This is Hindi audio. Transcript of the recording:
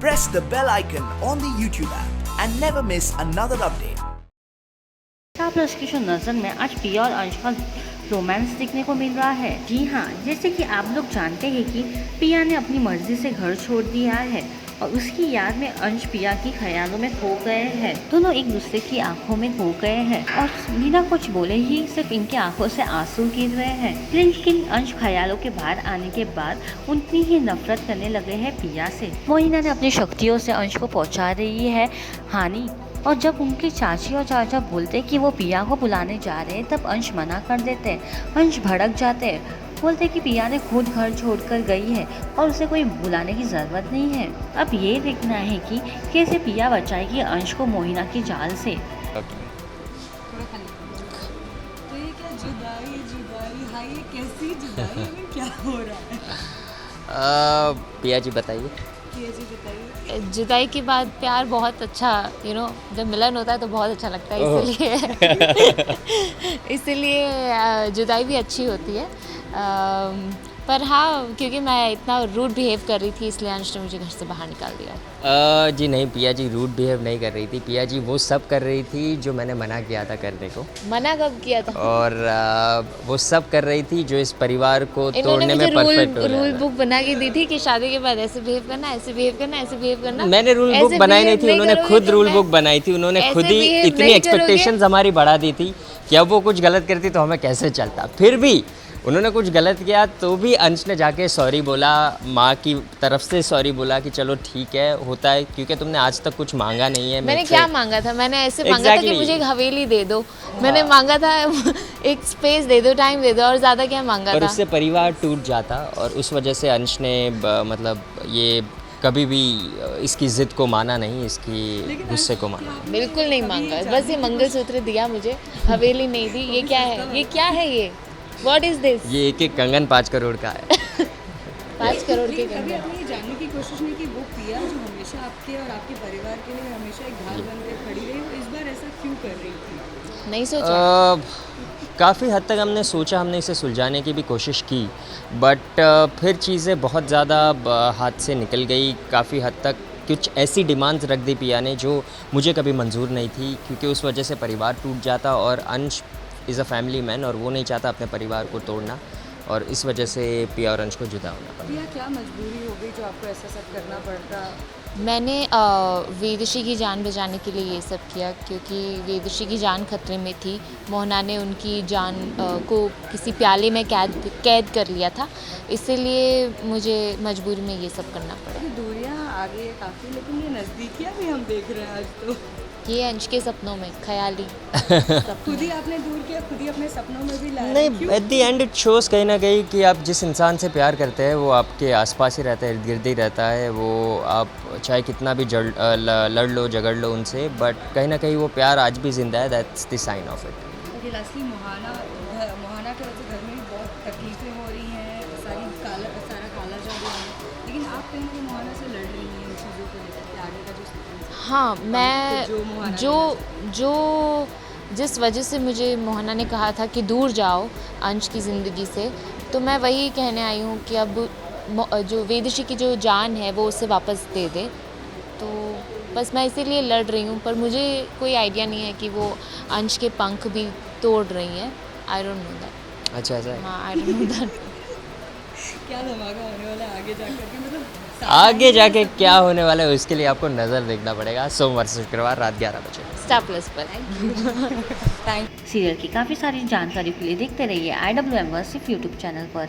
press the bell icon on the YouTube app and never miss another update. Star plus की शो नज़र में आज पिया और अंश का रोमांस देखने को मिल रहा है। जी हाँ, जैसे कि आप लोग जानते हैं कि पिया ने अपनी मर्जी से घर छोड़ दिया है और उसकी याद में अंश पिया की ख्यालों में खो गए हैं। दोनों एक दूसरे की आंखों में खो गए हैं और बिना कुछ बोले ही सिर्फ इनकी आंखों से आंसू गिर रहे हैं। लेकिन अंश ख्यालों के बाहर आने के बाद उतनी ही नफरत करने लगे हैं पिया से। मोहिना ने अपनी शक्तियों से अंश को पहुँचा रही है हानि, और जब उनकी चाची और चाचा बोलते कि वो पिया को बुलाने जा रहे हैं तब अंश मना कर देते। अंश भड़क जाते, बोलते कि पिया ने खुद घर छोड़कर गई है और उसे कोई बुलाने की ज़रूरत नहीं है। अब ये देखना है कि कैसे पिया बचाएगी अंश को मोहिना की जाल से। तो ये क्या जुदाई हाय, ये कैसी जुदाई में क्या हो रहा है? पिया जी बताइए। पिया जी बताइए। जुदाई के बाद प्यार बहुत अच्छा जब मिलन होता है तो बहुत अच्छा लगता है, इसलिए जुदाई भी अच्छी होती है। पर हाँ, क्योंकि मैं इतना रूड बिहेव कर रही थी इसलिए अंश ने मुझे घर से बाहर निकाल दिया। जी नहीं, पिया जी रूड बिहेव नहीं कर रही थी। पिया जी वो सब कर रही थी जो मैंने मना किया था करने को। मना कब किया था? और वो सब कर रही थी जो इस परिवार को तोड़ने में परफेक्ट हो रूल बुक बना के दी थी कि शादी के बाद ऐसे बिहेव करना, ऐसे बिहेव करना, ऐसे बिहेव करना। मैंने रूल बुक बनाई नहीं थी, उन्होंने खुद रूल बुक बनाई थी। उन्होंने खुद ही इतनी एक्सपेक्टेशंस हमारी बढ़ा दी थी कि अब वो कुछ गलत करती तो हमें कैसे चलता। फिर भी उन्होंने कुछ गलत किया तो भी अंश ने जाके सॉरी बोला, माँ की तरफ से सॉरी बोला कि चलो ठीक है, होता है, क्योंकि तुमने आज तक कुछ मांगा नहीं है। मैंने क्या मांगा था? मैंने ऐसे मांगा था कि मुझे एक हवेली दे दो। मैंने मांगा था एक स्पेस दे दो, टाइम दे दो, और ज़्यादा क्या मांगा था? उससे परिवार टूट जाता और उस वजह से अंश ने मतलब ये कभी भी इसकी ज़िद को माना नहीं, इसकी गुस्से को माना। बिल्कुल नहीं मांगा, बस ये मंगलसूत्र दिया मुझे, हवेली नहीं दी। ये क्या है? ये क्या है? ये What is this? ये एक कंगन 5 करोड़ का है। 5 करोड़ के कंगन। कभी आपने ये जानने की कोशिश नहीं की वो पिया जो हमेशा आपके और आपके परिवार के लिए हमेशा एक ढाल बनकर खड़ी रही, वो इस बार ऐसा क्यों कर रही थी? नहीं सोचा। काफ़ी हद तक हमने सोचा, हमने इसे सुलझाने की भी कोशिश की, बट फिर चीज़ें बहुत ज़्यादा हाथ से निकल गई। काफ़ी हद तक कुछ ऐसी डिमांड्स रख दी पिया ने जो मुझे कभी मंजूर नहीं थी, क्योंकि उस वजह से परिवार टूट जाता और अंश इज़ अ फैमिली मैन और वो नहीं चाहता अपने परिवार को तोड़ना, और इस वजह से पिया और अंश को जुदा होना पड़ा। पिया क्या मजबूरी हो गई जो आपको ऐसा सब करना पड़ता? मैंने वेदश्री की जान बचाने के लिए ये सब किया, क्योंकि वेदश्री की जान खतरे में थी। मोहना ने उनकी जान को किसी प्याले में कैद कर लिया था, इसीलिए मुझे मजबूरी में ये सब करना पड़ा। दूरियां आगे काफ़ी, लेकिन ये नज़दीकियां भी हम देख रहे हैं आज तो। ये अंश के सपनों में, ख्याली खुद ही आपने दूर किया, खुद ही अपने सपनों में भी लाया। नहीं, at the end it shows कहीं ना कहीं कि आप जिस इंसान से प्यार करते हैं वो आपके आसपास ही रहता है, इर्द गिर्द ही रहता है। वो आप चाहे कितना भी लड़ लो झगड़ लो उनसे, बट कहीं ना कहीं वो प्यार आज भी जिंदा है। That's the sign of it. Lastly Mohana के वजह से घर में भी बहुत तकलीफें हो रही हैं, सारा काला जादू है, लेकिन आप कहीं भी मोहाना से लड़ रही हैं इन चीज़ों को लेकर के आगे का जो हाँ, मैं जो जिस वजह से मुझे मोहना ने कहा था कि दूर जाओ अंश की ज़िंदगी से, तो मैं वही कहने आई हूँ कि अब जो वेदश्री की जो जान है वो उसे वापस दे दे। तो बस मैं इसीलिए लड़ रही हूँ, पर मुझे कोई आइडिया नहीं है कि वो अंश के पंख भी तोड़ रही हैं। I don't know that. अच्छा ऐसा है। हाँ, आई डोंट नो दैट। क्या धमाका होने वाला है आगे जाकर के, मतलब आगे जाके क्या होने वाला है उसके लिए आपको नज़र देखना पड़ेगा सोमवार से शुक्रवार रात 11 बजे स्टार प्लस पर। सीरियल की काफ़ी सारी जानकारी के लिए देखते रहिए IWM सिर्फ यूट्यूब चैनल पर।